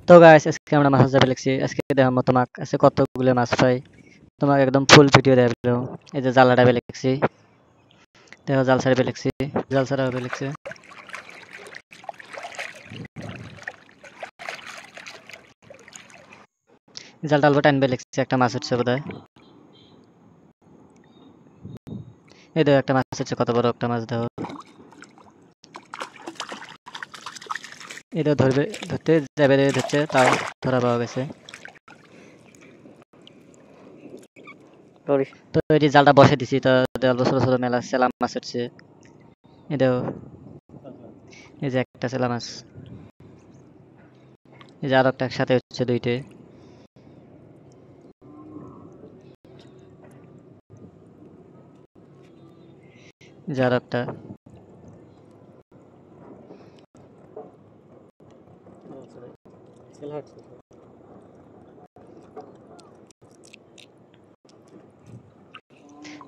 তো গাইস আজকে আমরা মাছ ধরতে লেগেছি। আজকে দেখাবো তোমাকে আজকে কতগুলো মাছ পাই। তোমাকে একদম ফুল ভিডিও দেখাবো। এই যে জালাটা বেলেগছি, দেখো জাল ছাড়া বেলেগছি, জাল ছাড়া বেলেগছে। জালটা অল্প টাইম বেলেগছি, একটা মাছ উঠছে বোধহয়। এই দেখো একটা মাছ উঠছে, কত বড় একটা মাছ দেখো। এটা ধরবে, ধরতে যাবে, ধরছে তাও ধরা পাওয়া গেছে। তো এই যে জালটা বসে দিছি, তো অল্প ছোট ছোট মেলা সেলা মাছ উঠছে। এই দেখো, এই যে একটা সেলা মাছ, এই যে আরো একটা একসাথে হচ্ছে দুইটে। যে আরো একটা,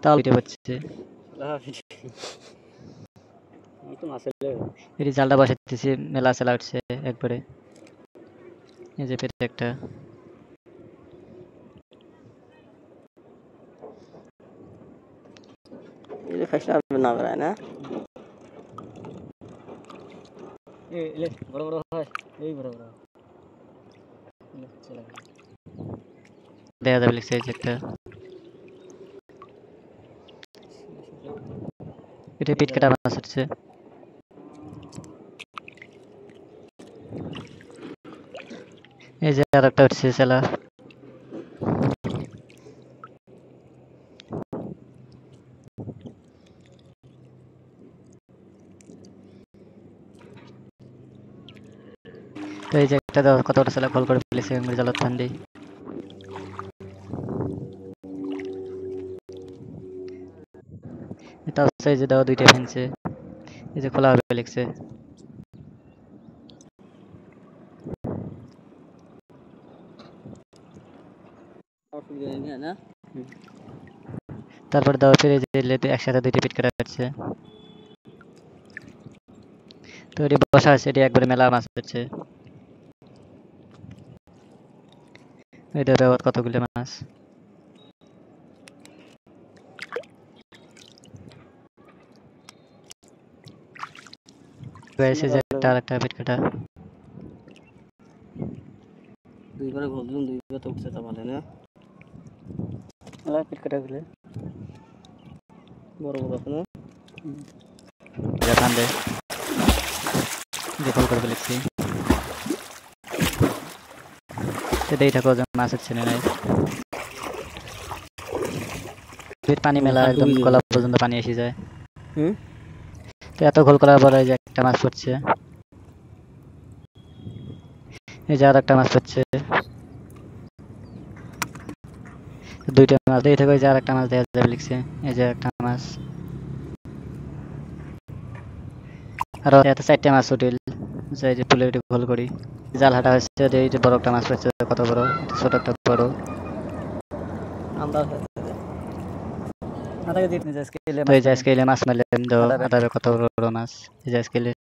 তাও দুইটে হচ্ছে। এই জালটা বসে দিছি, মেলা সেলা উঠছে একবারে। এই যে পেটে একটা, না বেড়ায় না বড় বড় হয়, এই বড় বড় দেখা যাবে লিখছে। এই যে একটা, এটা পিট কাটা মাছ উঠছে। এই যে আর একটা উঠছে সেলা। তো এই যে একটা দাও, কত বড় সেলা গোল করে ফেলেছে জালার ঠান্ডি। এটা হচ্ছে এই যে দাও, দুইটা ফেনছে। এই যে খোলা হবে লিখছে। তারপর দাও ফিরে যে লেতে একসাথে দুইটা পিট কাটা যাচ্ছে। তো এটি বসা আছে, এটি একবারে মেলা মাছ হচ্ছে। এটা ব্যবহার কতগুলো মাছ। এসে যে একটা আর একটা পিট কাটা। দুইবারে গোল দিলাম, দুইবার তো উঠছে তা ভালো না পিট কাটা গুলো বড় বড় আছে না ঠান্ডে যে গোল করে লিখছি। এই থাকো যে মাছ হচ্ছে না, পানি মেলা একদম গলা পর্যন্ত পানি এসে যায়। তো এত গোল করার পরে যে একটা মাছ পড়ছে, এই যে আর একটা মাছ পড়ছে। দুইটা মাছ দিয়ে থাকো, এই যে আর একটা মাছ দেখা যাবে লিখছে। এই যে একটা মাছ, আর এত চারটা মাছ উঠিল। এই যে পুলে গোল করি জাল হাঁটা হচ্ছে। এই যে বড় একটা মাছ পড়ছে, কত বড়, ছোট একটা বড়। আমরা স্কেলে মাছ মারলেন, আদারে কত বড় মাছ। এই যে স্কেলে